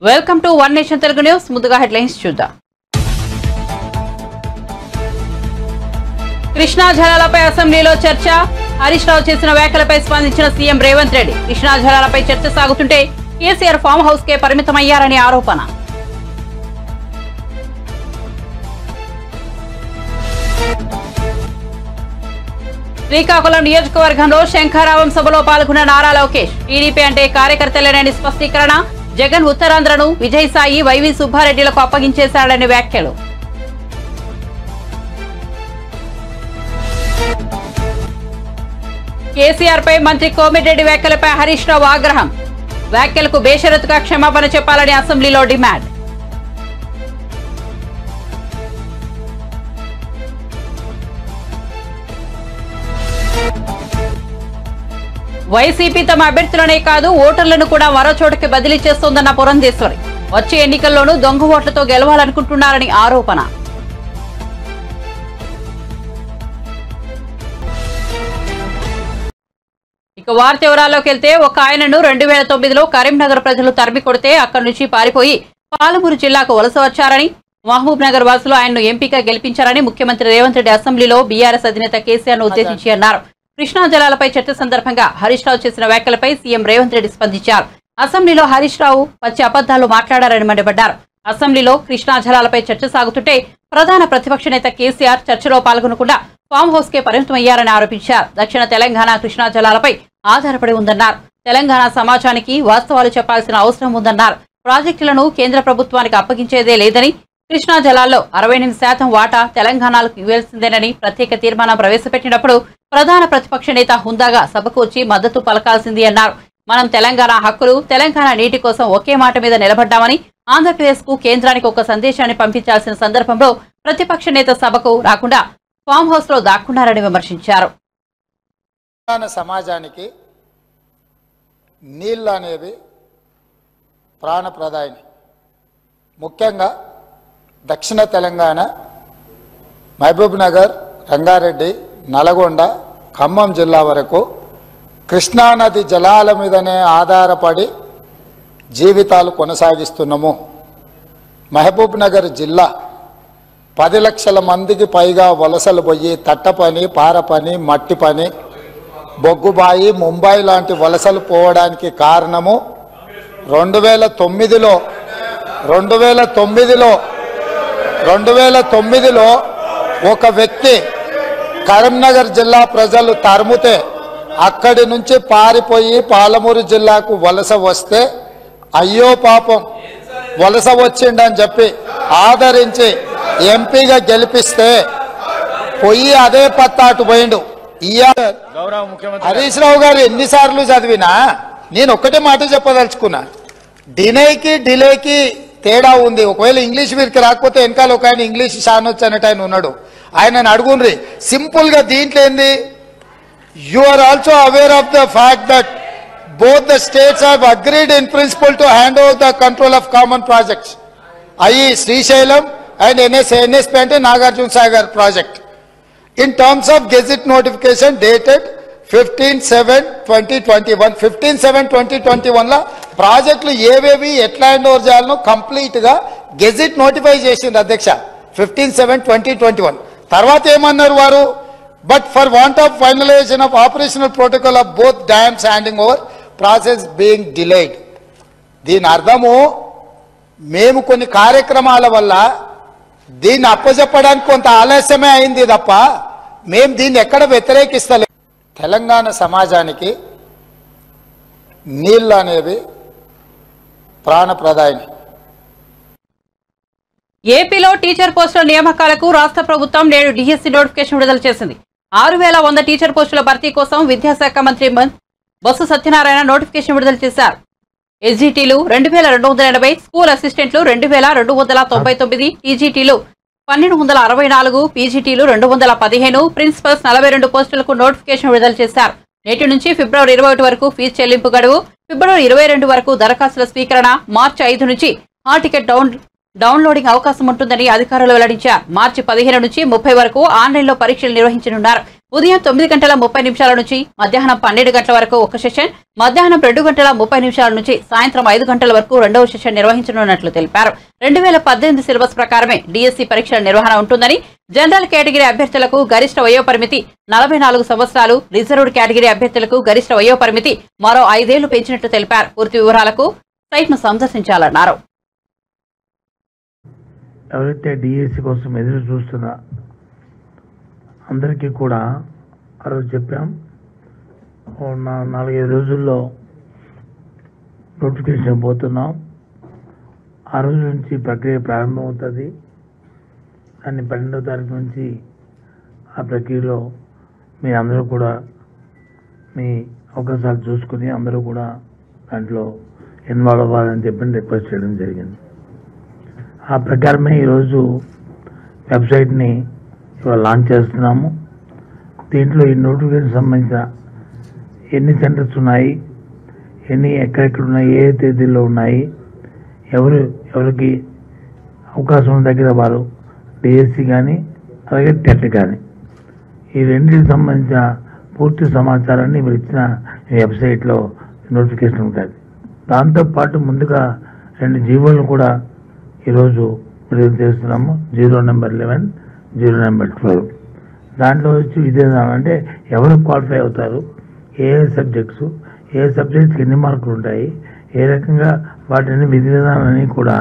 Welcome to one nation Telugu news. ముందుగా headlines చూద్దాం. కృష్ణా జలాలపై అసెంబ్లీలో చర్చ. హరీష్ రావు చేసిన వ్యాఖ్యలపై స్పందించిన సీఎం రేవంత్ రెడ్డి. కృష్ణా జలాలపై చర్చ సాగుతుంటే కేసీఆర్ ఫామ్ హౌస్ కే పరిమితమయ్యారని ఆరోపణ. శ్రీకాకుళం నియోజకవర్గంలో శంఖారావం సభలో పాల్గొన్న నారా లోకేష్. టీడీపీ అంటే కార్యకర్తలేనని స్పష్టీకరణ. జగన్ ఉత్తరాంధ్రను విజయసాయి, వైవి సుబ్బారెడ్డిలకు అప్పగించేశాడని వ్యాఖ్యలు. కేసీఆర్ పై మంత్రి కోమిరెడ్డి వ్యాఖ్యలపై హరీష్ రావు ఆగ్రహం. వ్యాఖ్యలకు బేషరతుగా క్షమాపణ చెప్పాలని అసెంబ్లీలో డిమాండ్. వైసీపీ తమ అభ్యర్థులనే కాదు ఓటర్లను కూడా మరో చోటుకి బదిలీ చేస్తోందన్న పురంధేశ్వరి. వచ్చే ఎన్నికల్లోనూ దొంగ ఓట్లతో గెలవాలనుకుంటున్నారని ఆరోపణ. ఇక వార్త వివరాల్లోకి వెళ్తే ఒక ఆయనను 2009లో కరీంనగర్ ప్రజలు తరిమి కొడితే అక్కడి నుంచి పారిపోయి పాలమూరు జిల్లాకు వలస వచ్చారని, మహబూబ్ నగర్ వాసులు ఆయన్ను ఎంపీగా గెలిపించారని ముఖ్యమంత్రి రేవంత్ రెడ్డి అసెంబ్లీలో బీఆర్ఎస్ అధినేత కేసీఆర్ ను ఉద్దేశించి అన్నారు. కృష్ణా జలాలపై చర్చ సందర్భంగా హరీష్ రావు చేసిన వ్యాఖ్యలపై సీఎం రేవంత్ రెడ్డి స్పందించారు. అసెంబ్లీలో హరీష్ రావు పచ్చి అబద్దాలు మాట్లాడారని మండిపడ్డారు. అసెంబ్లీలో కృష్ణా జలాలపై చర్చ సాగుతుంటే ప్రధాన ప్రతిపక్ష నేత కేసీఆర్ చర్చలో పాల్గొనకుండా ఫామ్ హౌస్ కే పరిమితమయ్యారని ఆరోపించారు. దక్షిణ తెలంగాణ కృష్ణా జలాలపై ఆధారపడి ఉందన్నారు. తెలంగాణ సమాజానికి వాస్తవాలు చెప్పాల్సిన అవసరం ఉందన్నారు. ప్రాజెక్టులను కేంద్ర ప్రభుత్వానికి అప్పగించేదే లేదని, కృష్ణా జలాల్లో 68% వాటా తెలంగాణకు ఇవ్వాల్సిందేనని ప్రత్యేక తీర్మానం ప్రవేశపెట్టినప్పుడు ప్రధాన ప్రతిపక్ష నేత హుందాగా సభకు వచ్చి మద్దతు పలకాల్సింది అన్నారు. మనం తెలంగాణ హక్కులు, తెలంగాణ నీటి కోసం ఒకే మాట మీద నిలబడ్డామని, ఆంధ్రప్రదేశ్ కు కేంద్రానికి ఒక సందేశాన్ని పంపించాల్సిన సందర్భంలో ప్రతిపక్ష నేత సభకు రాకుండా ఫామ్ హౌస్ లో దాక్కున్నారని విమర్శించారు. సమాజానికి నీళ్ళు అనేవి ప్రాణప్రదాయిని. ముఖ్యంగా దక్షిణ తెలంగాణ, మహబూబ్ నగర్, రంగారెడ్డి, నల్గొండ, ఖమ్మం జిల్లా వరకు కృష్ణానది జలాల మీదనే ఆధారపడి జీవితాలు కొనసాగిస్తున్నాము. మహబూబ్ నగర్ జిల్లా 10 లక్షల మందికి పైగా వలసలు పోయి తట్ట పని, పార పని, మట్టి పని, బొగ్గుబాయి, ముంబై లాంటి వలసలు పోవడానికి కారణము 2009లో ఒక వ్యక్తి కరీంనగర్ జిల్లా ప్రజలు తరుముతే అక్కడి నుంచి పారిపోయి పాలమూరు జిల్లాకు వలస వస్తే అయ్యో పాపం వలస వచ్చిండని చెప్పి ఆదరించి ఎంపీగా గెలిపిస్తే పోయి అదే పత్తాటు పోయిండు. హరీష్ రావు గారు ఎన్నిసార్లు చదివినా నేను ఒక్కటే మాట చెప్పదలుచుకున్నా, డిలేకి తేడా ఉంది. ఒకవేళ ఇంగ్లీష్ వీరికి రాకపోతే వెనకాల ఒక ఆయన ఇంగ్లీష్ షానొచ్చు అన్నట్టు ఆయన ఉన్నాడు, ఆయనను అడుగుండ్రి. సింపుల్ గా దీంట్లో ఏంది, you are also aware of the fact that both the states have agreed in principle to hand over the control of common projects, అయి శ్రీశైలం అండ్ ఎన్ఎస్పి అంటే Nagarjuna Sagar project. In terms of gazette notification dated 15/7/2021 15/7/2021 లో ప్రాజెక్టులు ఏవేవి ఎట్లా hand over చేయాలనో complete గా gazette notify చేసింది అధ్యక్ష 15/7/2021. తర్వాత ఏమన్నారు వారు, but for want of finalisation of operational protocol of both dams handing over process being delayed. దీని అర్థము మేము కొన్ని కార్యక్రమాల వల్ల దీన్ని అప్పచెప్పడానికి కొంత ఆలస్యమే అయింది తప్ప మేము దీన్ని ఎక్కడ వ్యతిరేకిస్తలేదు. తెలంగాణ సమాజానికి నీళ్ళు అనేవి ప్రాణప్రదాయిని. ఏపీలో టీచర్ పోస్టుల నియామకాలకు రాష్ట్ర ప్రభుత్వం నేడు డిఎస్సి నోటిఫికేషన్ విడుదల చేసింది. 6100 టీచర్ పోస్టుల భర్తీ కోసం విద్యాశాఖ మంత్రి బొత్స సత్యనారాయణ నోటిఫికేషన్ విడుదల చేశారు. ఎస్జిటీలు 2280, స్కూల్ అసిస్టెంట్లు 2299, టీజీటీలు 1264, పీజీటీలు 215, ప్రిన్సిపల్స్ 42 పోస్టులకు నోటిఫికేషన్ విడుదల చేశారు. నేటి నుంచి ఫిబ్రవరి 21 వరకు ఫీజు చెల్లింపు గడువు, ఫిబ్రవరి 22 వరకు దరఖాస్తుల స్వీకరణ, మార్చి 5 నుంచి హాల్ టికెట్ డౌన్లోడింగ్ అవకాశం ఉంటుందని అధికారులు వెల్లడించారు. మార్చి 15 నుంచి 30 వరకు ఆన్లైన్లో పరీక్షలు నిర్వహించనున్నారు. ఉదయం 9:30 నుంచి మధ్యాహ్నం 12 గంటల వరకు ఒక సెషన్, మధ్యాహ్నం 2:30 నుంచి సాయంత్రం 5 గంటల వరకు రెండవ సెషన్ నిర్వహించనున్నట్లు తెలిపారు. 2018 సిలబస్ ప్రకారమే డిఎస్సి పరీక్షల నిర్వహణ ఉంటుందని, జనరల్ కేటగిరీ అభ్యర్థులకు గరిష్ట వయోపరిమితి 44 సంవత్సరాలు, రిజర్వ్డ్ కేటగిరీ అభ్యర్థులకు గరిష్ట వయోపరిమితి మరో 5 ఏళ్లు పెంచినట్లు తెలిపారు. పూర్తి వివరాలకు సైట్ను సందర్శించాలన్నారు. ఎవరైతే డిఎస్సి కోసం ఎదురు చూస్తున్నా అందరికీ కూడా ఆ రోజు చెప్పాం, 4-5 రోజుల్లో నోటిఫికేషన్ పోతున్నాం. ఆ రోజు నుంచి ప్రక్రియ ప్రారంభమవుతుంది. దాన్ని 12వ తారీఖు నుంచి ఆ ప్రక్రియలో మీ అందరూ కూడా మీ అవకాశాలు చూసుకుని అందరూ కూడా దాంట్లో ఇన్వాల్వ్ అవ్వాలని చెప్పి రిక్వెస్ట్ చేయడం జరిగింది. ఆ ప్రకారమే ఈరోజు వెబ్సైట్ని ఇవాళ లాంచ్ చేస్తున్నాము. దీంట్లో ఈ నోటిఫికేషన్ సంబంధించిన ఎన్ని సెంటర్స్ ఉన్నాయి, ఎక్కడెక్కడ ఉన్నాయి, ఏ తేదీల్లో ఉన్నాయి, ఎవరికి అవకాశం ఉన్న దగ్గర వారు డిఎస్సి కానీ అలాగే టెట్ కానీ ఈ రెండింటికి సంబంధించిన పూర్తి సమాచారాన్ని మీరు ఇచ్చిన వెబ్సైట్లో నోటిఫికేషన్ ఉంటుంది. దాంతోపాటు ముందుగా 2 జీవోలను కూడా ఈరోజు విడుదల చేస్తున్నాము. 0 నెంబర్ 11, 0 నెంబర్ 12. దాంట్లో వచ్చి విధానం అంటే ఎవరు క్వాలిఫై అవుతారు, ఏ సబ్జెక్ట్స్కి ఎన్ని మార్కులు ఉంటాయి, ఏ రకంగా వాటిని విధి విధానాన్ని కూడా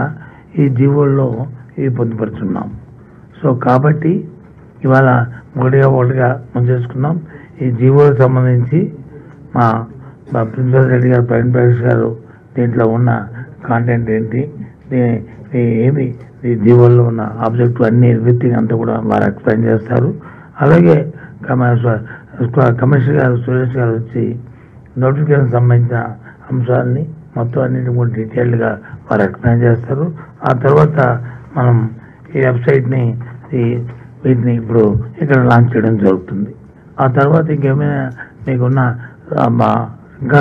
ఈ జీవోల్లో ఇవి పొందుపరుచున్నాం. సో కాబట్టి ఇవాళ ఒకటిగా ముందేసుకున్నాం. ఈ జీవోలకు సంబంధించి మా ప్రిన్సిపల్ రెడ్డి గారు, ప్రవీణ్ ప్రకాష్ గారు దీంట్లో ఉన్న కాంటెంట్ ఏంటి, ఏమి ఈ జీవోల్లో ఉన్న ఆబ్జెక్ట్ అన్ని ఎవ్రీథింగ్ అంతా కూడా వారు ఎక్స్ప్లెయిన్ చేస్తారు. అలాగే కమిషనర్ గారు సురేష్ గారు వచ్చి నోటిఫికేషన్ సంబంధించిన అంశాలని మొత్తం అన్నింటి కూడా డీటెయిల్డ్గా వారు ఎక్స్ప్లెయిన్ చేస్తారు. ఆ తర్వాత మనం ఈ వెబ్సైట్ని వీటిని ఇప్పుడు ఇక్కడ లాంచ్ చేయడం జరుగుతుంది. ఆ తర్వాత ఇంకేమైనా మీకున్న ఇంకా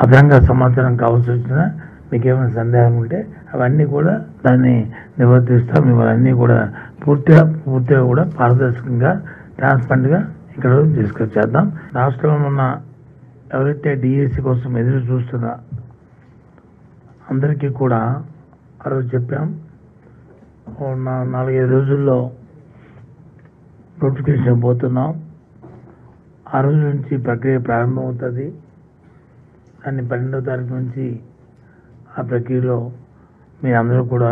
అదనంగా సమాచారం కావాల్సి వచ్చినా మీకు ఏమైనా సందేహం ఉంటే అవన్నీ కూడా దాన్ని నివర్తిస్తాం. ఇవన్నీ కూడా పూర్తిగా కూడా పారదర్శకంగా ట్రాన్స్పరెంట్గా ఇక్కడ డిస్కస్ చేద్దాం. రాష్ట్రంలో ఉన్న ఎవరైతే డిఎస్సి కోసం ఎదురు చూస్తున్నా అందరికీ కూడా ఆ రోజు చెప్పాం, 4-5 రోజుల్లో నోటిఫికేషన్ పోతున్నాం. ఆ రోజు నుంచి ప్రక్రియ ప్రారంభమవుతుంది. దాన్ని 12వ తారీఖు నుంచి ఆ ప్రక్రియలో మీ అందరూ కూడా.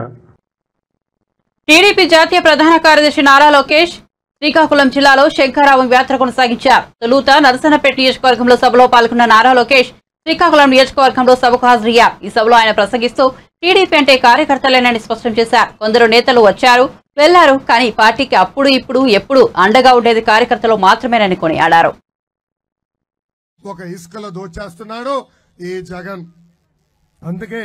టీడీపీ జాతీయ ప్రధాన కార్యదర్శి నారా లోకేష్ శ్రీకాకుళం జిల్లాలో శంకరావం యాత్ర కొనసాగించారు. తొలుత నరసన్నపేట నియోజకవర్గంలో సభలో పాల్గొన్న నారా లోకేష్ శ్రీకాకుళం నియోజకవర్గంలో సభకు హాజరయ్యారు. ఈ సభలో ఆయన ప్రసంగిస్తూ టీడీపీ అంటే కార్యకర్తలేనని స్పష్టం చేశారు. కొందరు నేతలు వచ్చారు వెళ్లారు, కానీ పార్టీకి అప్పుడు ఇప్పుడు ఎప్పుడు అండగా ఉండేది కార్యకర్తలు మాత్రమేనని కొనియాడారు. ఒక ఇసుకలో దోచేస్తున్నాడు ఈ జగన్. అందుకే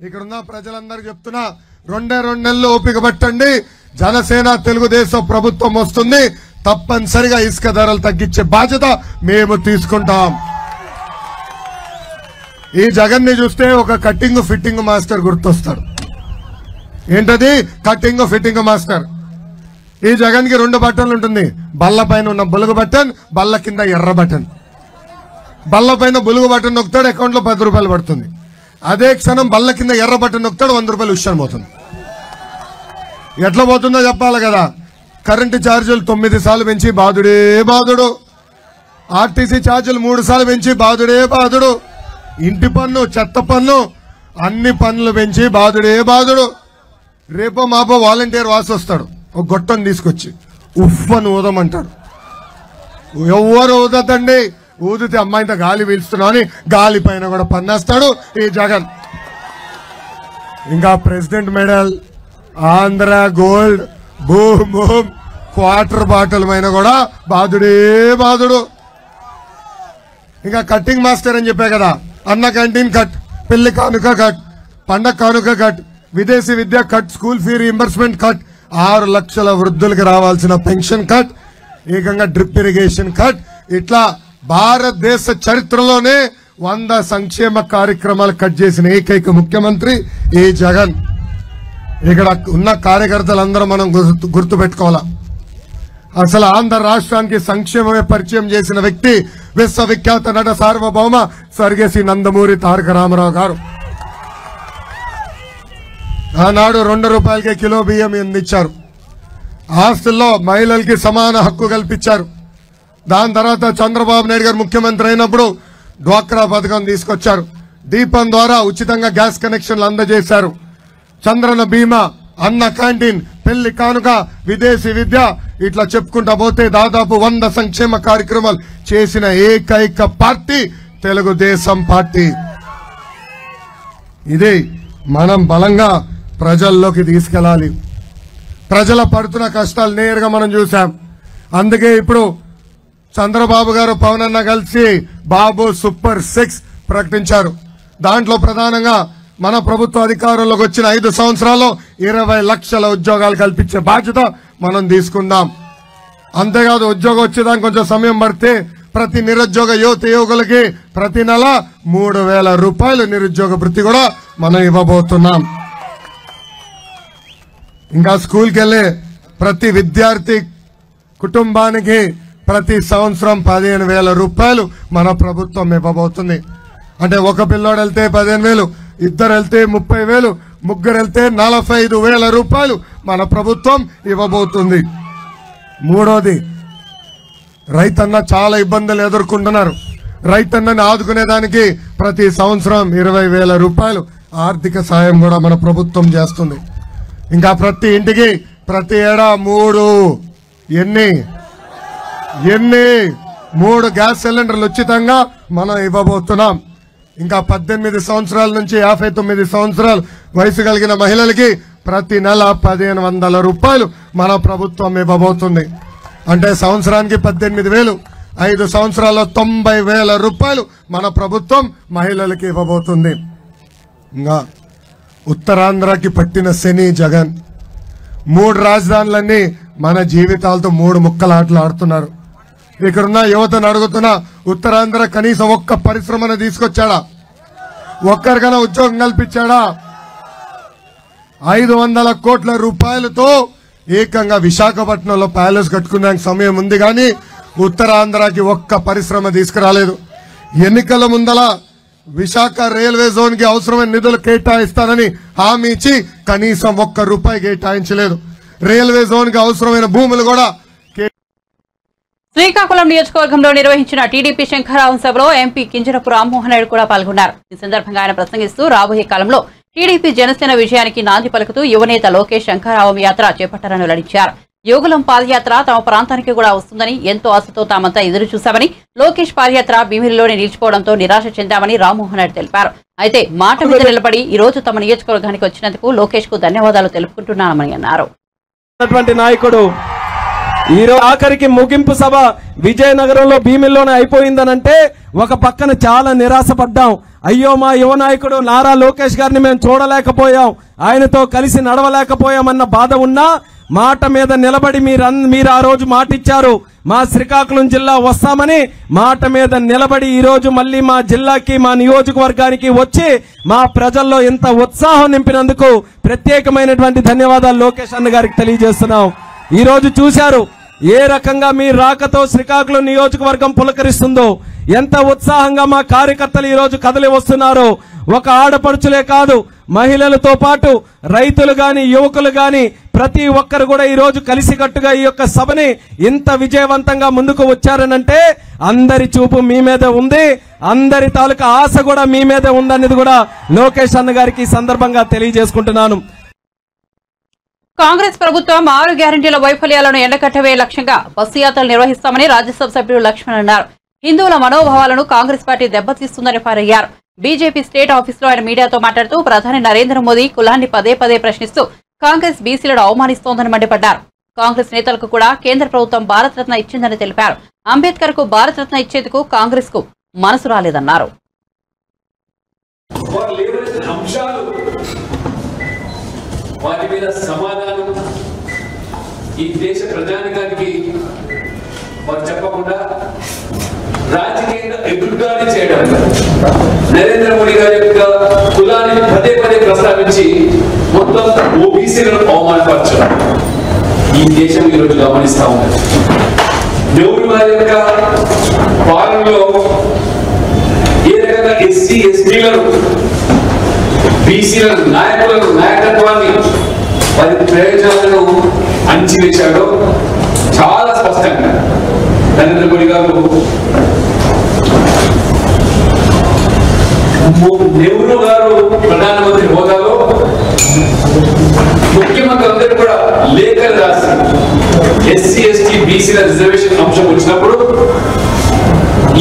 ఇక్కడున్న ప్రజలందరూ చెప్తున్నా, 2 నెలలు ఓపిక పట్టండి. జనసేన తెలుగుదేశం ప్రభుత్వం వస్తుంది. తప్పనిసరిగా ఇసుక ధరలు తగ్గించే బాధ్యత మేము తీసుకుంటాం. ఈ జగన్ ని చూస్తే ఒక కట్టింగ్ ఫిట్టింగ్ మాస్టర్ గుర్తొస్తాడు. ఏంటది? Cutting fitting master. ఈ జగన్ కి 2 బటన్లు ఉంటుంది. బల్ల పైన ఉన్న బులుగు బటన్, బల్ల కింద ఎర్ర బటన్. బల్ల పైన బులుగు బటన్ నొక్కుతాడు, అకౌంట్ లో 10 రూపాయలు పడుతుంది. అదే క్షణం బల్ల కింద ఎర్ర బటన్ నొక్కుతాడు, 100 రూపాయలు విషయం పోతుంది. ఎట్లా పోతుందో చెప్పాలి కదా. కరెంటు ఛార్జీలు 9 సార్లు పెంచి బాధుడే బాధుడు. ఆర్టీసీ ఛార్జీలు 3 సార్లు పెంచి బాధుడే బాధుడు. ఇంటి పన్ను, చెత్త పన్ను, అన్ని పన్నులు పెంచి బాధుడే బాధుడు. రేపో మాపో వాలంటీర్ వాసొస్తాడు, ఒక గొట్టం తీసుకొచ్చి ఉఫ్ అని ఊదమంటాడు. ఎవరు ఊదతండి, ఊదితే అమ్మాయితో గాలి పీల్స్తున్నావు అని గాలి పైన కూడా పన్నేస్తాడు ఈ జగన్. ఇంకా president medal, Andhra gold, boom quarter bottle పైన కూడా బాధుడే బాధుడు. ఇంకా కట్టింగ్ మాస్టర్ అని చెప్పా కదా, అన్న క్యాంటీన్ కట్, పెళ్లి కానుక కట్, పండగ కానుక కట్, విదేశీ విద్య cut, school fee reimbursement cut, 6 లక్షల వృద్ధులకు రావాల్సిన పెన్షన్ కట్, ఏకంగా డ్రిప్ ఇరిగేషన్ కట్. ఇట్లా భారతదేశ చరిత్రలోనే 100 సంక్షేమ కార్యక్రమాలు కట్ చేసిన ఏకైక ముఖ్యమంత్రి ఈ జగన్. ఇక్కడ ఉన్న కార్యకర్తలందరూ మనం గుర్తు పెట్టుకోవాలా. అసలు ఆంధ్ర రాష్ట్రానికి సంక్షేమమే పరిచయం చేసిన వ్యక్తి విశ్వవిఖ్యాత నట సార్వభౌమ స్వర్గశ్రీ నందమూరి తారక రామారావు గారు. ఆనాడు 2 రూపాయలకే కిలో బియ్యం అందించారు. ఆస్తుల్లో మహిళలకి సమాన హక్కు కల్పించారు. దాని తర్వాత చంద్రబాబు నాయుడు గారు ముఖ్యమంత్రి అయినప్పుడు డ్వాక్రా పథకం తీసుకొచ్చారు. దీపం ద్వారా ఉచితంగా గ్యాస్ కనెక్షన్లు అందజేశారు. చంద్రన బీమా, అన్న క్యాంటీన్, పెళ్లి కానుక, విదేశీ విద్య, ఇట్లా చెప్పుకుంటా పోతే దాదాపు 100 సంక్షేమ కార్యక్రమాలు చేసిన ఏకైక పార్టీ తెలుగుదేశం పార్టీ. ఇది మనం బలంగా ప్రజల్లోకి తీసుకెళ్లాలి. ప్రజల పడుతున్న కష్టాలు నేరుగా మనం చూసాం. అందుకే ఇప్పుడు చంద్రబాబు గారు పవన్ అన్న కలిసి బాబు సూపర్ 6 ప్రకటించారు. దాంట్లో ప్రధానంగా మన ప్రభుత్వ అధికారంలోకి వచ్చిన 5 సంవత్సరాల్లో 20 లక్షల ఉద్యోగాలు కల్పించే బాధ్యత మనం తీసుకుందాం. అంతేకాదు ఉద్యోగం వచ్చేదానికి కొంచెం సమయం పడితే ప్రతి నిరుద్యోగ యువకులకి ప్రతి నెల 3,000 రూపాయలు నిరుద్యోగ భృతి కూడా మనం ఇవ్వబోతున్నాం. ఇంకా స్కూల్కి వెళ్ళే ప్రతి విద్యార్థి కుటుంబానికి ప్రతి సంవత్సరం 15,000 రూపాయలు మన ప్రభుత్వం ఇవ్వబోతుంది. అంటే ఒక పిల్లోడు వెళ్తే 15,000, 2 వెళ్తే 30,000, 3 వెళ్తే 45,000 రూపాయలు మన ప్రభుత్వం ఇవ్వబోతుంది. మూడోది, రైతన్న చాలా ఇబ్బందులు ఎదుర్కొంటున్నారు. రైతన్నని ఆదుకునేదానికి ప్రతి సంవత్సరం 20,000 రూపాయలు ఆర్థిక సాయం కూడా మన ప్రభుత్వం చేస్తుంది. ఇంకా ప్రతి ఇంటికి ప్రతి ఏడా 3 గ్యాస్ సిలిండర్లు ఉచితంగా మనం ఇవ్వబోతున్నాం. ఇంకా 18 సంవత్సరాల నుంచి 59 సంవత్సరాలు వయసు కలిగిన మహిళలకి ప్రతి నెల 1,500 రూపాయలు మన ప్రభుత్వం ఇవ్వబోతుంది. అంటే సంవత్సరానికి 18,000, 5 సంవత్సరాల్లో 90,000 రూపాయలు మన ప్రభుత్వం మహిళలకి ఇవ్వబోతుంది. ఇంకా ఉత్తరాంధ్రకి పట్టిన శని జగన్ 3 రాజధానులన్నీ మన జీవితాలతో 3 ముక్కలు ఆటలు ఆడుతున్నారు. ఇక్కడున్న యువతను అడుగుతున్నా, ఉత్తరాంధ్ర కనీసం ఒక్క పరిశ్రమను తీసుకొచ్చాడా? ఒక్కరికైనా ఉద్యోగం కల్పించాడా? 500 కోట్ల రూపాయలతో ఏకంగా విశాఖపట్నంలో ప్యాలెస్ కట్టుకునే సమయం ఉంది, కానీ ఉత్తరాంధ్రకి ఒక్క పరిశ్రమ తీసుకురాలేదు. ఎన్నికల ముందల విశాఖ రైల్వే జోన్ కి అవసరమైన నిధులు కేటాయిస్తానని హామీ ఇచ్చి కనీసం 1 రూపాయి కేటాయించలేదు. రైల్వే జోన్ కి అవసరమైన భూములు కూడా. శ్రీకాకుళం నియోజకవర్గంలో నిర్వహించిన టీడీపీ శంఖారావం సభలో ఎంపీ కింజరపు రామ్మోహన్ నాయుడు కూడా పాల్గొన్నారు. ఈ సందర్భంగా ఆయన ప్రసంగిస్తూ రాబోయే కాలంలో టీడీపీ జనసేన విజయానికి నాంది పలుకుతూ యువనేత లోకేష్ శంఖారావం యాత్ర చేపట్టారని వెల్లడించారు. యోగులం పాదయాత్ర తమ ప్రాంతానికి కూడా వస్తుందని, ఎంతో ఆశతో తామంతా ఎదురు చూశామని, లోకేష్ పాదయాత్ర భీమిలిలోనే నిలిచిపోవడంతో నిరాశ చెందామని రామ్మోహన్ నాయుడు తెలిపారు. అయితే మాట మీద నిలబడి ఈ రోజు తమ నియోజకవర్గానికి వచ్చినందుకు లోకేష్ కు ధన్యవాదాలు తెలుపుకుంటున్నామని అన్నారు. నాయకుడు ఈరోజు ఆఖరికి ముగింపు సభ విజయనగరంలో భీమిల్లోనే అయిపోయిందనంటే ఒక పక్కన చాలా నిరాశపడ్డాం. అయ్యో మా యువ నాయకుడు నారా లోకేష్ గారిని మేము చూడలేకపోయాం, ఆయనతో కలిసి నడవలేకపోయామన్న బాధ ఉన్నా మాట మీద నిలబడి మీరు ఆ రోజు మాట ఇచ్చారు, మా శ్రీకాకుళం జిల్లా వస్తామని మాట మీద నిలబడి ఈ రోజు మళ్ళీ మా జిల్లాకి, మా నియోజకవర్గానికి వచ్చి మా ప్రజల్లో ఇంత ఉత్సాహం నింపినందుకు ప్రత్యేకమైనటువంటి ధన్యవాదాలు లోకేష్ అన్న గారికి తెలియజేస్తున్నాం. ఈ రోజు చూశారు ఏ రకంగా మీ రాకతో శ్రీకాకుళం నియోజకవర్గం పులకరిస్తుందో, ఎంత ఉత్సాహంగా మా కార్యకర్తలు ఈ రోజు కదలి వస్తున్నారో. ఒక ఆడపడుచులే కాదు, మహిళలతో పాటు రైతులు గాని, యువకులు గాని ప్రతి ఒక్కరు కూడా ఈ రోజు కలిసికట్టుగా ఈ యొక్క సభని ఇంత విజయవంతంగా ముందుకు వచ్చారనంటే అందరి చూపు మీ మీద ఉంది, అందరి తాలూకా ఆశ కూడా మీ మీద ఉందనేది కూడా లోకేష్ అన్న గారికి ఈ సందర్భంగా తెలియజేసుకుంటున్నాను. కాంగ్రెస్ ప్రభుత్వం 6 గ్యారంటీల వైఫల్యాలను ఎండకట్టవే లక్ష్యంగా బస్సు యాత్రలు నిర్వహిస్తామని రాజ్యసభ సభ్యుడు లక్ష్మణ్ అన్నారు. హిందువుల మనోభావాలను కాంగ్రెస్ పార్టీ దెబ్బతీస్తుందని ఫైరయ్యారు. బీజేపీ స్టేట్ ఆఫీసులో ఆయన మీడియాతో మాట్లాడుతూ ప్రధాని నరేంద్ర మోదీ కులాన్ని పదే ప్రశ్నిస్తూ కాంగ్రెస్ బీసీలను అవమానిస్తోందని మండిపడ్డారు. కాంగ్రెస్ నేతలకు కూడా కేంద్ర ప్రభుత్వం భారత రత్న ఇచ్చిందని తెలిపారు. అంబేద్కర్ కు భారత రత్న ఇచ్చేందుకు కాంగ్రెస్ కు మనసు రాలేదన్నారు. వాటి మీద సమాధానం ఈ దేశ ప్రజానికానికి వారు చెప్పకుండా రాజకీయంగా ఎదురుదాడి చేయడం, నరేంద్ర మోడీ గారి యొక్క కులాన్ని పదే ప్రస్తావించి మొత్తం ఓబీసీలను అవమానపరచడం, ఈ దేశం ఈరోజు గమనిస్తా ఉంది. నెహ్రూ గారి యొక్క పాలనలో ఏ రకంగా ఎస్సీ ఎస్టీలను బీసీలను నాయకత్వాన్ని వారి ప్రయోజనాలను అణిచివేశాడో చాలా స్పష్టంగా నరేంద్ర మోడీ గారు నెహ్రూ గారు ప్రధానమంత్రి హోదాలో ముఖ్యమంత్రి అందరూ కూడా లేఖలు రాసి ఎస్సీ ఎస్టీ బీసీల రిజర్వేషన్ అంశం వచ్చినప్పుడు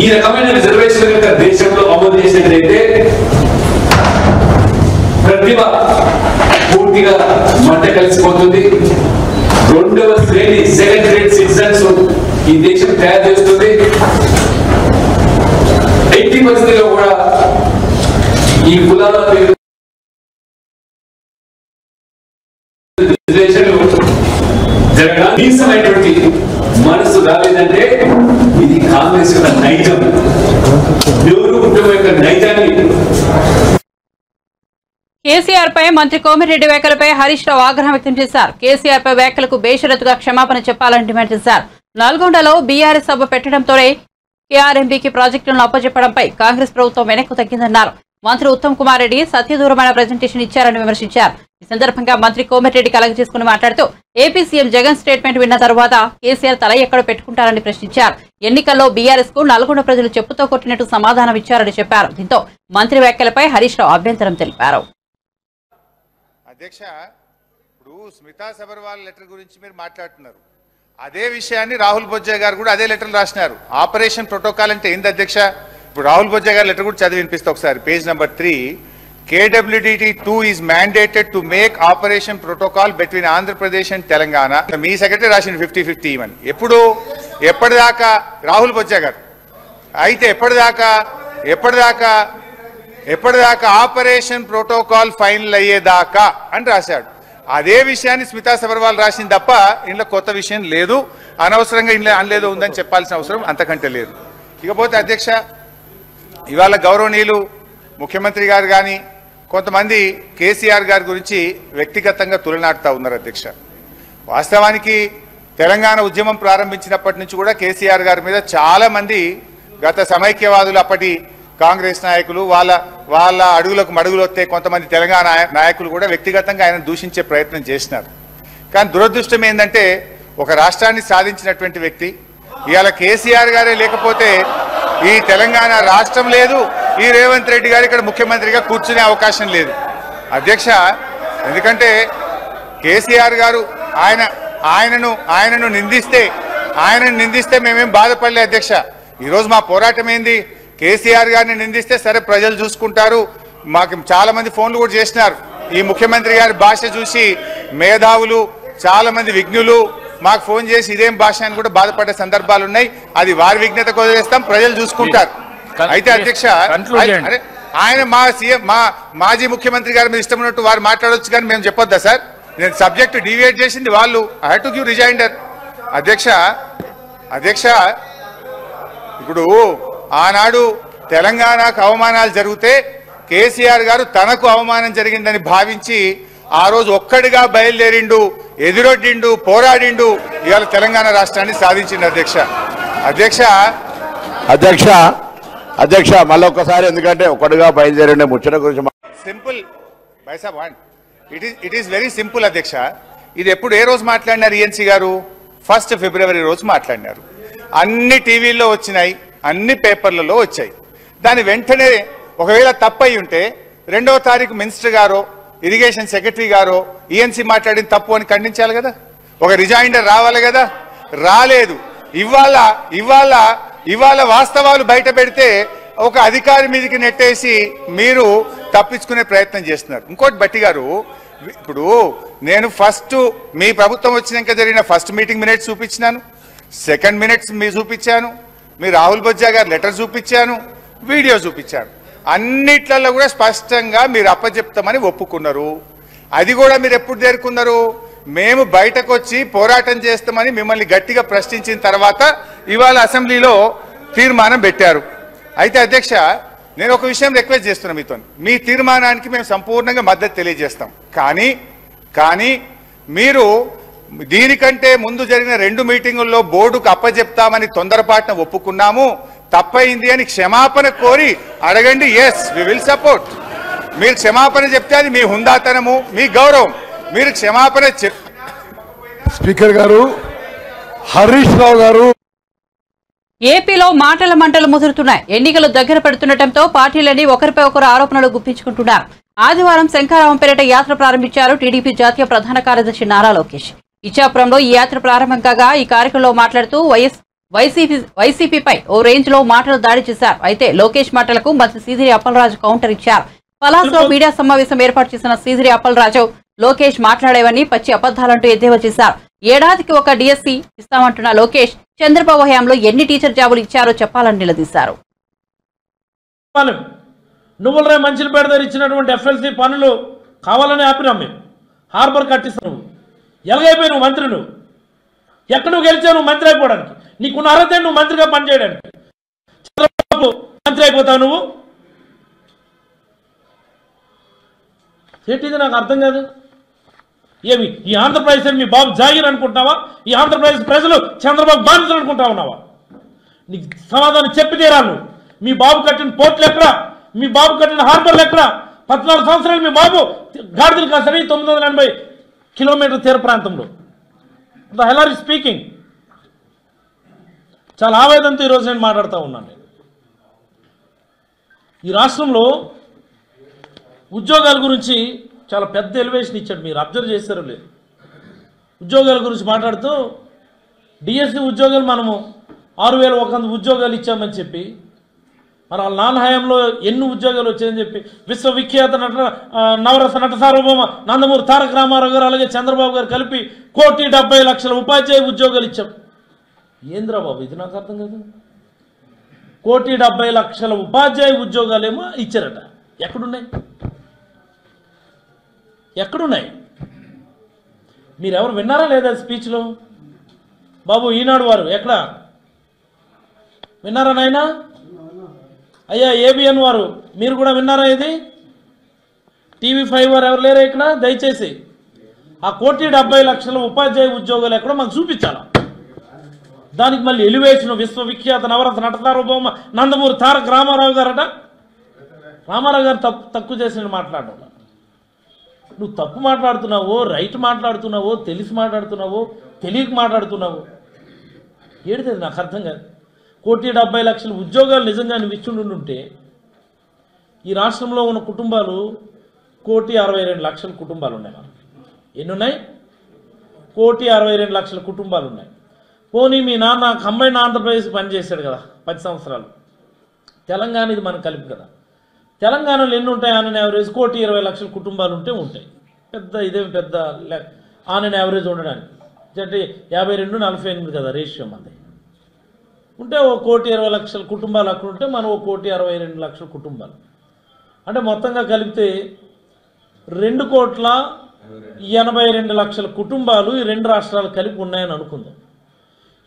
ఈ రకమైన రిజర్వేషన్ కనుక దేశంలో అమలు చేసినట్లయితే ప్రతిభ పూర్తిగా మంట కలిసిపోతుంది. 2వ శ్రేణి సెకండ్ గ్రేడ్ సిటిజన్స్ ఈ దేశం తయారు చేస్తుంది. 80% కూడా ఈ కులాల పేరు కనీసమైనటువంటి మనసు రాలేదంటే ఇది కాంగ్రెస్ యొక్క నైజం, నెహ్రూ కుటుంబం యొక్క నైజాన్ని. కేసీఆర్ పై మంత్రి కోమిరెడ్డి వ్యాఖ్యలపై హరీష్ రావు ఆగ్రహం వ్యక్తం చేశారు. కేసీఆర్ పై వ్యాఖ్యలకు బేషరతుగా క్షమాపణ చెప్పాలని డిమాండ్ చేశారు. నల్గొండలో బీఆర్ఎస్ సభ పెట్టడంతోనే కేఆర్ఎంబీకి ప్రాజెక్టులను అప్పచెప్పడంపై కాంగ్రెస్ ప్రభుత్వం వెనక్కు తగ్గిందన్నారు. మంత్రి ఉత్తమ్ కుమార్ రెడ్డి సత్యదూరమైన ప్రజెంటేషన్ ఇచ్చారని విమర్శించారు. ఈ సందర్భంగా మంత్రి కోమిరెడ్డి కలగజేసుకుని మాట్లాడుతూ ఏపీ సీఎం జగన్ స్టేట్మెంట్ విన్న తర్వాత కేసీఆర్ తల ఎక్కడ పెట్టుకుంటారని ప్రశ్నించారు. ఎన్నికల్లో బీఆర్ఎస్ కు నల్గొండ ప్రజలు చెప్పుతో కొట్టినట్టు సమాధానం ఇచ్చారని చెప్పారు. దీంతో మంత్రి వ్యాఖ్యలపై హరీష్ రావు అభ్యంతరం తెలిపారు. అధ్యక్ష, ఇప్పుడు స్మితా సబర్వాల్ లెటర్ గురించి మీరు మాట్లాడుతున్నారు. అదే విషయాన్ని రాహుల్ బొజ్జా గారు కూడా అదే లెటర్ రాసినారు. ఆపరేషన్ ప్రోటోకాల్ అంటే ఏంది అధ్యక్ష? ఇప్పుడు రాహుల్ బొజ్జా గారు లెటర్ కూడా చదివి వినిపిస్తే ఒకసారి. Page number 3, KWDT2 is mandated to make operation protocol between Andhra Pradesh and Telangana. Me secretary రాసిన 50-50 ఇవని. ఎప్పటిదాకా రాహుల్ బొజ్జా గారు అయితే ఎప్పటిదాకా ఆపరేషన్ ప్రోటోకాల్ ఫైనల్ అయ్యేదాకా అని రాశాడు. అదే విషయాన్ని స్మితా సబర్వాల్ రాసింది తప్ప ఇంట్లో కొత్త విషయం లేదు. అనవసరంగా ఇంట్లో అనలేదో ఉందని చెప్పాల్సిన అవసరం అంతకంటే లేదు. ఇకపోతే అధ్యక్ష, ఇవాళ గౌరవనీయులు ముఖ్యమంత్రి గారు కానీ కొంతమంది కేసీఆర్ గారి గురించి వ్యక్తిగతంగా తులనాడుతూ ఉన్నారు అధ్యక్ష. వాస్తవానికి తెలంగాణ ఉద్యమం ప్రారంభించినప్పటి నుంచి కూడా కేసీఆర్ గారి మీద చాలా మంది గత సమైక్యవాదులు, అప్పటి కాంగ్రెస్ నాయకులు, వాళ్ళ అడుగులకు మడుగులు వస్తే కొంతమంది తెలంగాణ నాయకులు కూడా వ్యక్తిగతంగా ఆయన దూషించే ప్రయత్నం చేసినారు. కానీ దురదృష్టం ఏంటంటే ఒక రాష్ట్రాన్ని సాధించినటువంటి వ్యక్తి ఇవాళ కేసీఆర్ గారే లేకపోతే ఈ తెలంగాణ రాష్ట్రం లేదు, ఈ రేవంత్ రెడ్డి గారు ఇక్కడ ముఖ్యమంత్రిగా కూర్చునే అవకాశం లేదు అధ్యక్ష. ఎందుకంటే కేసీఆర్ గారు ఆయనను నిందిస్తే మేమేం బాధపడలే అధ్యక్ష. ఈరోజు మా పోరాటం ఏంది? కేసీఆర్ గారిని నిందిస్తే సరే ప్రజలు చూసుకుంటారు. మాకు చాలా మంది ఫోన్లు కూడా చేసినారు. ఈ ముఖ్యమంత్రి గారి భాష చూసి మేధావులు, చాలా మంది విజ్ఞులు మాకు ఫోన్ చేసి ఇదేం భాష అని కూడా బాధపడే సందర్భాలు ఉన్నాయి. అది వారి విజ్ఞతకు వదిలేస్తాం, ప్రజలు చూసుకుంటారు. అయితే అధ్యక్ష, ఆయన మాజీ ముఖ్యమంత్రి గారి మీద ఇష్టం ఉన్నట్టు వారు మాట్లాడొచ్చు, కానీ మేము చెప్పొద్దా సార్? నేను సబ్జెక్టు డివియేట్ చేసింది వాళ్ళు. I have to give rejoinder అధ్యక్ష. ఇప్పుడు ఆనాడు తెలంగాణకు అవమానాలు జరిగితే కేసీఆర్ గారు తనకు అవమానం జరిగిందని భావించి ఆ రోజు ఒక్కడిగా బయలుదేరిండు, ఎదురొడ్డిండు, పోరాడిండు, ఇవాళ తెలంగాణ రాష్ట్రాన్ని సాధించింది అధ్యక్ష మళ్ళొక్కసారి, ఎందుకంటే ఒక్కడిగా బయలుదేరిండే ముచ్చట గురించి simple it is very simple అధ్యక్ష. ఇది ఎప్పుడు ఏ రోజు మాట్లాడినారు ఈఎన్సీ గారు? 1 ఫిబ్రవరి రోజు మాట్లాడినారు. అన్ని టీవీల్లో వచ్చినాయి, అన్ని పేపర్లలో వచ్చాయి. దాని వెంటనే ఒకవేళ తప్పయి ఉంటే 2వ తారీఖు మినిస్టర్ గారో ఇరిగేషన్ సెక్రటరీ గారో ఈఎన్సీ మాట్లాడిన తప్పు అని ఖండించాలి కదా, ఒక రిజైండర్ రావాలి కదా. రాలేదు. ఇవాళ వాస్తవాలు బయట పెడితే ఒక అధికారి మీదకి నెట్టేసి మీరు తప్పించుకునే ప్రయత్నం చేస్తున్నారు. ఇంకోటి బట్టి గారు, ఇప్పుడు నేను మీ ప్రభుత్వం వచ్చినాక జరిగిన ఫస్ట్ మీటింగ్ మినిట్స్ చూపించినాను, సెకండ్ మినిట్స్ మీరు చూపించాను, మీ రాహుల్ బొజ్జా గారు లెటర్ చూపించాను, వీడియో చూపించాను. అన్నిట్లలో కూడా స్పష్టంగా మీరు అప్పచెప్తామని ఒప్పుకున్నారు. అది కూడా మీరు ఎప్పుడు చేరుకున్నారు? మేము బయటకు వచ్చి పోరాటం చేస్తామని మిమ్మల్ని గట్టిగా ప్రశ్నించిన తర్వాత ఇవాళ అసెంబ్లీలో తీర్మానం పెట్టారు. అయితే అధ్యక్ష, నేను ఒక విషయం రిక్వెస్ట్ చేస్తున్నా మీతో. మీ తీర్మానానికి మేము సంపూర్ణంగా మద్దతు తెలియజేస్తాం. కానీ మీరు దీనికంటే ముందు జరిగిన 2 మీటింగుల్లో బోర్డుకు అప్పచెప్తామని తొందరపాటున ఒప్పుకున్నాము, తప్పైంది అని క్షమాపణ కోరి అడగండి. Yes, we will support. మీరు క్షమాపణ చెప్తే అది మీ హుందాతనము, మీ గౌరవం. మీరు క్షమాపణ స్పీకర్ గారు, హరీష్ రావు గారు. ఏపీలో మాటల మంటలు ముదురుతున్నాయి. ఎన్నికలు దగ్గర పడుతుండటంతో పార్టీలన్నీ ఒకరిపై ఒకరు ఆరోపణలు గుప్పించుకుంటున్నారు. ఆదివారం శంఖారావంపేట యాత్ర ప్రారంభించారు టీడీపీ జాతీయ ప్రధాన కార్యదర్శి నారా లోకేష్. ఇచ్చాపురంలో ఈ యాత్ర ప్రారంభం కాగా ఈ కార్యక్రమంలో మాట్లాడుతూ వైసీపీపై ఓ రేంజ్ లో మాటలు దాడి చేశారు. అయితే లోకేష్ మాటలకు మంత్రి సీదిరి అప్పలరాజు కౌంటర్ ఇచ్చారు. పలాస్లో మీడియా సమావేశం ఏర్పాటు చేసిన సీదిరి అప్పలరాజు లోకేష్ మాట్లాడేవని పచ్చి అబద్దాలంటూ ఎద్దేవా చేశారు. ఏడాదికి ఒక డిఎస్సీ ఇస్తామంటున్న లోకేష్ చంద్రబాబు హయాంలో ఎన్ని టీచర్ జాబులు ఇచ్చారో చెప్పాలని నిలదీశారు. నువ్వులరే మంచిలపేట దగ్గర ఇచ్చినటువంటి ఎఫ్ఎల్సీ పనులు కావాలని ఆపినాం మేము. హార్బర్ కట్టిస్తావు, నువ్వు ఎలాగైపోయి నువ్వు మంత్రి, నువ్వు ఎక్కడ నువ్వు గెలిచావు? నువ్వు మంత్రి అయిపోవడానికి నీకున్న అర్హత నువ్వు మంత్రిగా పనిచేయడానికి. చంద్రబాబు మంత్రి అయిపోతావు నువ్వు ఏంటిది నాకు అర్థం కాదు. ఏమి ఈ ఆంధ్రప్రదేశ్ మీ బాబు జాగీర్ అనుకుంటున్నావా? ఈ ఆంధ్రప్రదేశ్ ప్రజలు చంద్రబాబు బాధితులు అనుకుంటా ఉన్నావా? నీకు సమాధానం చెప్పి తీరాను. మీ బాబు కట్టిన పోర్టులు ఎక్కడ? మీ బాబు కట్టిన హార్బర్లు ఎక్కడ? 14 సంవత్సరాలు మీ బాబు గాడిదలు కాసరి 980 కిలోమీటర్ తీర ప్రాంతంలో. The hell are you speaking? చాలా ఆవేదనతో ఈరోజు నేను మాట్లాడుతూ ఉన్నాను. ఈ రాష్ట్రంలో ఉద్యోగాల గురించి చాలా పెద్ద ఎలివేషన్ ఇచ్చాడు. మీరు అబ్జర్వ్ చేశారో లేదు? ఉద్యోగాల గురించి మాట్లాడుతూ డిఎస్సి ఉద్యోగాలు మనము 6,100 ఉద్యోగాలు ఇచ్చామని చెప్పి, మరి వాళ్ళ నాన్న హయాంలో ఎన్ని ఉద్యోగాలు వచ్చాయని చెప్పి విశ్వవిఖ్యాత నవరస నట సార్వభౌమ నందమూరి తారక రామారావు గారు అలాగే చంద్రబాబు గారు కలిపి 1,70,00,000 ఉపాధ్యాయ ఉద్యోగాలు ఇచ్చాం. ఏంద్రా బాబు ఇది నాకు అర్థం కాదు. 1,70,00,000 ఉపాధ్యాయ ఉద్యోగాలేమో ఇచ్చారట. ఎక్కడున్నాయి? ఎక్కడున్నాయి? మీరెవరు విన్నారా లేదా స్పీచ్లో? బాబు ఈనాడు వారు ఎక్కడ విన్నారా నాయనా? అయ్యా ఏబిఎన్ వారు మీరు కూడా విన్నారా? ఇది TV5 వారు ఎవరు లేరా ఇక్కడ? దయచేసి ఆ 1,70,00,000 ఉపాధ్యాయ ఉద్యోగాలు ఎక్కడో మాకు చూపించాలా. దానికి మళ్ళీ ఎలివేషన్ విశ్వవిఖ్యాత నవరస నట సార్వభౌమ నందమూరి తారక రామారావు గారట. రామారావు గారు తక్కువ చేసిన మాట్లాడడం. నువ్వు తప్పు మాట్లాడుతున్నావో, రైట్ మాట్లాడుతున్నావో, తెలిసి మాట్లాడుతున్నావో, తెలియక మాట్లాడుతున్నావో ఏడితే నాకు అర్థం కాదు. 1,70,00,000 ఉద్యోగాలు నిజంగా నువ్వు ఇచ్చుండుంటే ఈ రాష్ట్రంలో ఉన్న కుటుంబాలు 1,62,00,000 కుటుంబాలు ఉన్నాయి. మనం ఎన్ని ఉన్నాయి? 1,62,00,000 కుటుంబాలు ఉన్నాయి. పోనీ మీ నాన్న కంబైన్ ఆంధ్రప్రదేశ్ పనిచేశాడు కదా 10 సంవత్సరాలు. తెలంగాణ ఇది మనకు కలిపి కదా. తెలంగాణలో ఎన్ని ఉంటాయి? ఆన్ అండ్ యావరేజ్ 1,20,00,000 కుటుంబాలు ఉంటాయి. పెద్ద ఇదేమి పెద్ద ఆన్ అండ్ యావరేజ్ ఉండడానికి అంటే 52-48 కదా రేషియో మంది ఉంటే. 1,20,00,000 కుటుంబాలు అక్కడ ఉంటే మనం 1,62,00,000 కుటుంబాలు అంటే మొత్తంగా కలిపితే 2,82,00,000 కుటుంబాలు ఈ 2 రాష్ట్రాలు కలిపి ఉన్నాయని అనుకుందాం.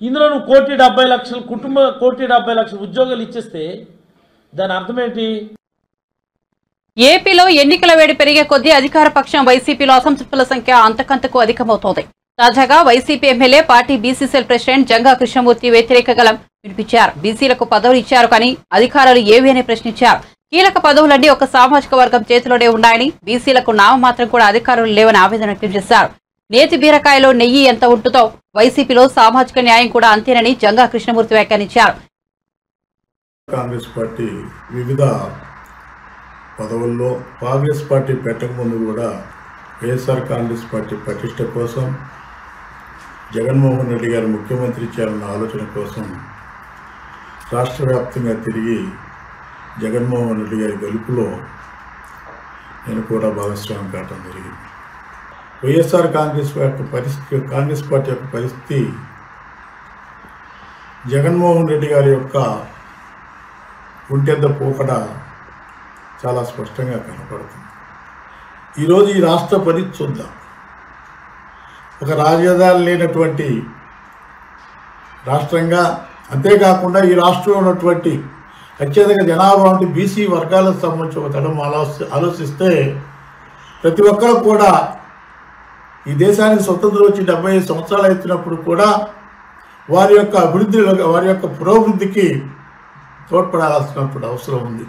ఇందులో నువ్వు 1,70,00,000 1,70,00,000 ఉద్యోగాలు ఇచ్చేస్తే దాని అర్థం ఏంటి? ఏపీలో ఎన్నికల వేడి పెరిగే కొద్దీ అధికార పక్షం వైసీపీలో అసంతృప్తుల సంఖ్య అంతకంతకు అధికమవుతోంది. తాజాగా YCP MLA party BCCL president Janga Krishnamurthy వ్యతిరేక గళం వినిపించారు. బీసీలకు పదవులు ఇచ్చారు కానీ అధికారాలు ఏవి అని ప్రశ్నించారు. కీలక పదవులన్నీ ఒక సామాజిక వర్గం చేతిలోనే ఉన్నాయని, బీసీలకు నామమాత్రం కూడా అధికారులు లేవని ఆవేదన వ్యక్తం చేశారు. నేతి బీరకాయలో నెయ్యి ఎంత ఉంటుందో వైసీపీలో సామాజిక న్యాయం కూడా అంతేనని జంగా కృష్ణమూర్తి వ్యాఖ్యానించారు. కాంగ్రెస్ పార్టీ వివిధ పదవుల్లో కాంగ్రెస్ పార్టీ పెట్టకముందు కూడా వైఎస్ఆర్ కాంగ్రెస్ పార్టీ ప్రతిష్ట కోసం, జగన్మోహన్ రెడ్డి గారు ముఖ్యమంత్రి చేయాలన్న ఆలోచన కోసం రాష్ట్ర వ్యాప్తంగా తిరిగి జగన్మోహన్ రెడ్డి గారి గెలుపులో నేను కూడా భాగస్వామ్యం కావడం జరిగింది. వైఎస్ఆర్ కాంగ్రెస్ పార్టీ యొక్క పరిస్థితి జగన్మోహన్ రెడ్డి గారి యొక్క ఒంటెద్ద పోకడ చాలా స్పష్టంగా కనపడుతుంది. ఈరోజు ఈ రాష్ట్ర పరిస్థితి చూద్దాం. ఒక రాజధాని లేనటువంటి రాష్ట్రంగా, అంతేకాకుండా ఈ రాష్ట్రంలో ఉన్నటువంటి అత్యధిక జనాభా వంటి బీసీ వర్గాలకు సంబంధించి ఒక తరం ఆలోచిస్తే ప్రతి ఒక్కరు కూడా ఈ దేశానికి స్వతంత్రం వచ్చి 75 సంవత్సరాలు అవుతున్నప్పుడు కూడా వారి యొక్క అభివృద్ధిలో, వారి యొక్క పురోభివృద్ధికి తోడ్పడాల్సినప్పుడు అవసరం ఉంది.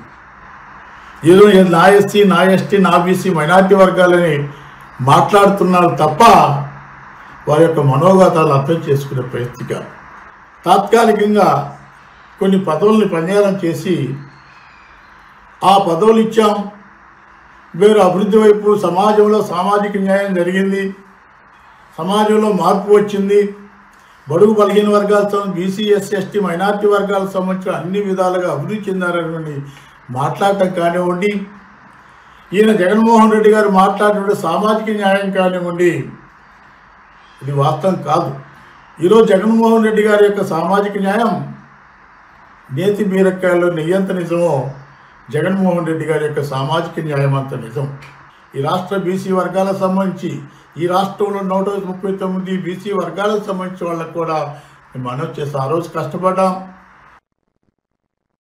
ఏదో నా ఎస్సీ, నా ఎస్టీ, నా బీసీ, మైనార్టీ వర్గాలని మాట్లాడుతున్నారు తప్ప వారి యొక్క మనోగతాలు అర్థం చేసుకునే ప్రయత్నిగా తాత్కాలికంగా కొన్ని పదవుల్ని పనియారం చేసి ఆ పదవులు ఇచ్చాం, వేరు అభివృద్ధి వైపు సమాజంలో సామాజిక న్యాయం జరిగింది, సమాజంలో మార్పు వచ్చింది, బడుగు బలహీన వర్గాలతో బీసీ, ఎస్సీ, ఎస్టీ, మైనార్టీ వర్గాలకు సంబంధించిన అన్ని విధాలుగా అభివృద్ధి చెందారని మాట్లాడటం కానివ్వండి, ఈయన జగన్మోహన్ రెడ్డి గారు మాట్లాడినటువంటి సామాజిక న్యాయం కానివ్వండి, ఇది వాస్తవం కాదు. ఈరోజు జగన్మోహన్ రెడ్డి గారి యొక్క సామాజిక న్యాయం నేతి బీరకాయలో నెయ్యంత నిజమో జగన్మోహన్ రెడ్డి గారి యొక్క సామాజిక న్యాయం అంత నిజం. ఈ రాష్ట్ర బీసీ వర్గాలకు సంబంధించి, ఈ రాష్ట్రంలో 139 బీసీ వర్గాలకు సంబంధించిన వాళ్ళకు కూడా మనం చేసి ఆ రోజు కష్టపడ్డాం.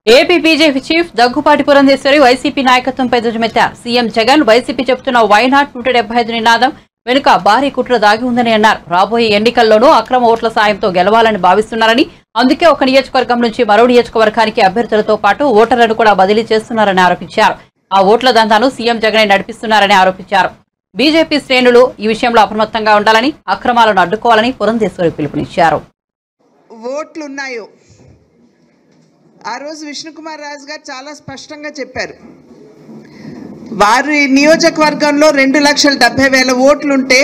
AP BJP chief Daggubati Purandeswari YCP నాయకత్వంపై ధ్వజమెత్తారు. సీఎం జగన్ వైసీపీ చెబుతున్న వైనాట్ 175 నినాదం వెనుక భారీ కుట్ర దాగి ఉందని అన్నారు. రాబోయే ఎన్నికల్లోనూ అక్రమ ఓట్ల సాయంతో గెలవాలని భావిస్తున్నారని, అందుకే ఒక నియోజకవర్గం నుంచి మరో నియోజకవర్గానికి అభ్యర్థులతో పాటు ఓటర్లను కూడా బదిలీ చేస్తున్నారని ఆరోపించారు. ఆ ఓట్ల దందాను సీఎం జగన్ నడిపిస్తున్నారని ఆరోపించారు. బీజేపీ శ్రేణులు ఈ విషయంలో అప్రమత్తంగా ఉండాలని, అక్రమాలను అడ్డుకోవాలని పురంధేశ్వరి పిలుపునిచ్చారు. ఓట్లున్నాయో ఆ రోజు విష్ణుకుమార్ రాజు గారు చాలా స్పష్టంగా చెప్పారు. వారి నియోజకవర్గంలో 2,70,000 ఓట్లుంటే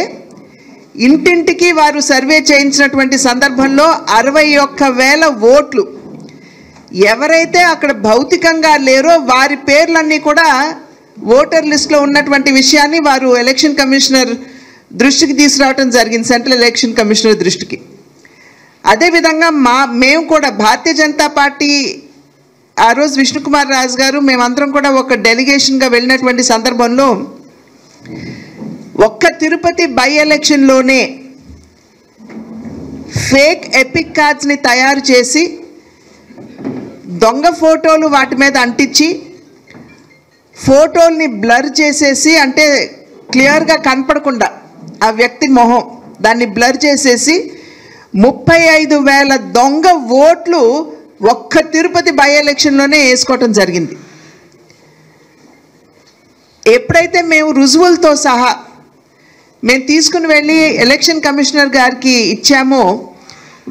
ఇంటింటికి వారు సర్వే చేయించినటువంటి సందర్భంలో 61,000 ఓట్లు ఎవరైతే అక్కడ భౌతికంగా లేరో వారి పేర్లన్నీ కూడా ఓటర్ లిస్టులో ఉన్నటువంటి విషయాన్ని వారు ఎలక్షన్ కమిషనర్ దృష్టికి తీసుకురావడం జరిగింది, సెంట్రల్ ఎలక్షన్ కమిషనర్ దృష్టికి. అదేవిధంగా మేము కూడా భారతీయ జనతా పార్టీ ఆ రోజు విష్ణుకుమార్ రాజు గారు మేమందరం కూడా ఒక డెలిగేషన్గా వెళ్ళినటువంటి సందర్భంలో ఒక్క తిరుపతి బై ఎలక్షన్లోనే ఫేక్ ఎపిక్ కార్డ్స్ని తయారు చేసి దొంగ ఫోటోలు వాటి మీద అంటించి ఫోటోల్ని బ్లర్ చేసేసి, అంటే క్లియర్గా కనపడకుండా ఆ వ్యక్తి మొహం దాన్ని బ్లర్ చేసేసి 35,000 దొంగ ఓట్లు ఒక్క తిరుపతి బై ఎలక్షన్లోనే వేసుకోవటం జరిగింది. ఎప్పుడైతే మేము రుజువులతో సహా మేము తీసుకుని వెళ్ళి ఎలక్షన్ కమిషనర్ గారికి ఇచ్చామో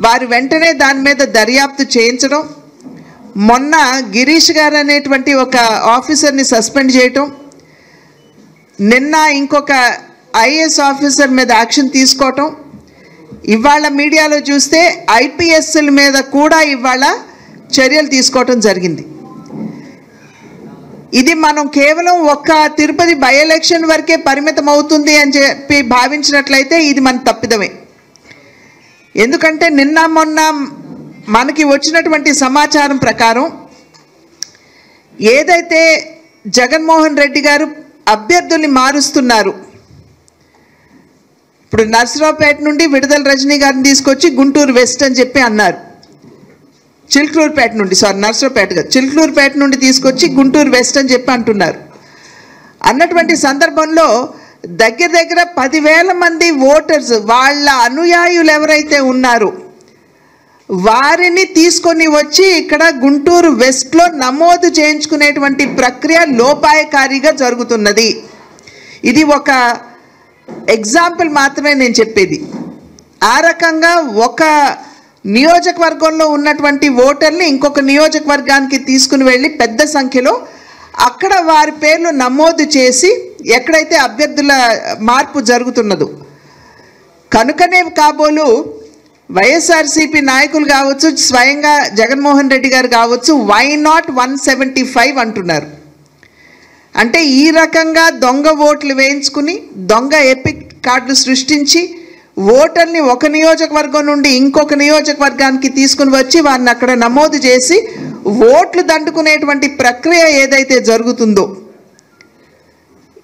వారు వెంటనే దాని మీద దర్యాప్తు చేయించడం, మొన్న గిరీష్ గారు అనేటువంటి ఒక ఆఫీసర్ని సస్పెండ్ చేయటం, నిన్న ఇంకొక ఐఏఎస్ ఆఫీసర్ మీద యాక్షన్ తీసుకోవటం, ఇవాళ మీడియాలో చూస్తే ఐపీఎస్ల మీద కూడా ఇవాళ చర్యలు తీసుకోవటం జరిగింది. ఇది మనం కేవలం ఒక్క తిరుపతి బై ఎలక్షన్ వరకే పరిమితం అవుతుంది అని చెప్పి భావించినట్లయితే ఇది మన తప్పిదమే. ఎందుకంటే నిన్న మొన్న మనకి వచ్చినటువంటి సమాచారం ప్రకారం ఏదైతే జగన్మోహన్ రెడ్డి గారు అభ్యర్థుల్ని మారుస్తున్నారు, ఇప్పుడు నర్సరావుపేట నుండి విడుదల రజనీ గారిని తీసుకొచ్చి గుంటూరు వెస్ట్ అని చెప్పి అన్నారు, చిలుకూరుపేట నుండి నర్సరావుపేట కాదు చిలుకూరుపేట నుండి తీసుకొచ్చి గుంటూరు వెస్ట్ అని చెప్పి అంటున్నారు. అన్నటువంటి సందర్భంలో దగ్గర 10,000 మంది ఓటర్స్ వాళ్ళ అనుయాయులు ఎవరైతే ఉన్నారో వారిని తీసుకొని వచ్చి ఇక్కడ గుంటూరు వెస్ట్లో నమోదు చేయించుకునేటువంటి ప్రక్రియ లోపాయకారిగా జరుగుతున్నది. ఇది ఒక ఎగ్జాంపుల్ మాత్రమే నేను చెప్పేది. ఆ రకంగా ఒక నియోజకవర్గంలో ఉన్నటువంటి ఓటర్ని ఇంకొక నియోజకవర్గానికి తీసుకుని వెళ్ళి పెద్ద సంఖ్యలో అక్కడ వారి పేర్లు నమోదు చేసి ఎక్కడైతే అభ్యర్థుల మార్పు జరుగుతున్నదో కనుకనే కాబోలు వైఎస్ఆర్సీపీ నాయకులు కావచ్చు, స్వయంగా జగన్మోహన్ రెడ్డి గారు కావచ్చు, వై నాట్ 175 అంటున్నారు. అంటే ఈ రకంగా దొంగ ఓట్లు వేయించుకుని దొంగ ఎపిక్ కార్డులు సృష్టించి ఓటర్ని ఒక నియోజకవర్గం నుండి ఇంకొక నియోజకవర్గానికి తీసుకుని వచ్చి వారిని అక్కడ నమోదు చేసి ఓట్లు దండుకునేటువంటి ప్రక్రియ ఏదైతే జరుగుతుందో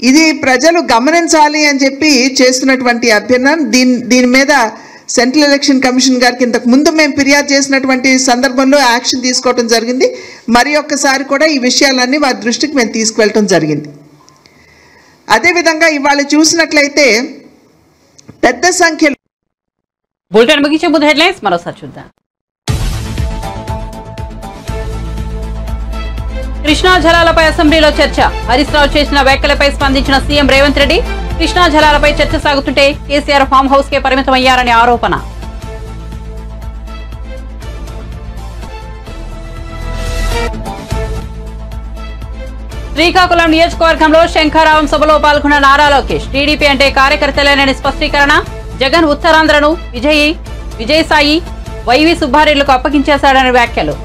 ఇది ప్రజలు గమనించాలి అని చెప్పి చేస్తున్నటువంటి అభ్యర్థన. దీని మీద సెంట్రల్ ఎలక్షన్ కమిషన్ గారికి ఇంతకు ముందు మేము ఫిర్యాదు చేసినటువంటి సందర్భంలో యాక్షన్ తీసుకోవడం జరిగింది. మరి ఒక్కసారి కూడా ఈ విషయాలన్నీ వారి దృష్టికి మేము తీసుకువెళ్ళటం జరిగింది. అదేవిధంగా ఇవాళ చూసినట్లయితే పెద్ద సంఖ్యలో బులెటిన్ ముగించే ముందు హెడ్లైన్స్ మరోసారి చూద్దాం. కృష్ణా జలాలపై అసెంబ్లీలో చర్చ. హరీష్ రావు చేసిన వ్యాఖ్యలపై స్పందించిన సీఎం రేవంత్ రెడ్డి. కృష్ణా జలాలపై చర్చ సాగుతుంటే కేసీఆర్ ఫామ్ హౌస్ కే పరిమితమయ్యారని ఆరోపణ. శ్రీకాకుళం నియోజకవర్గంలో శంఖారావం సభలో పాల్గొన్న నారా లోకేష్. టీడీపీ అంటే కార్యకర్తలేనని స్పష్టీకరణ. జగన్ ఉత్తరాంధ్రను విజయసాయి వైవి సుబ్బారెడ్డిలకు అప్పగించేశాడని వ్యాఖ్యలు.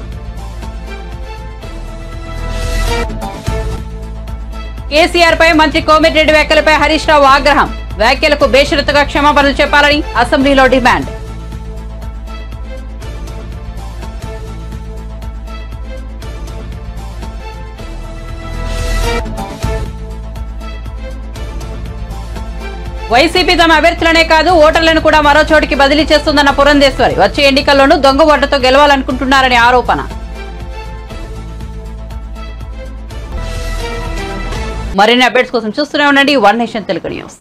కేసీఆర్ పై మంత్రి కోమిటిరెడ్డి వ్యాఖ్యలపై హరీష్ రావు ఆగ్రహం. వ్యాఖ్యలకు బేషరతుగా క్షమాపణలు చెప్పాలని అసెంబ్లీలో డిమాండ్. వైసీపీ తమ అభ్యర్థులనే కాదు ఓటర్లను కూడా మరో చోటికి బదిలీ చేస్తుందన్న పురంధేశ్వరి. వచ్చే ఎన్నికల్లోనూ దొంగ ఓట్లతో గెలవాలనుకుంటున్నారని ఆరోపణ. మరిన్ని అప్డేట్స్ కోసం చూస్తూనే ఉండండి వన్ నేషన్ తెలుగు న్యూస్.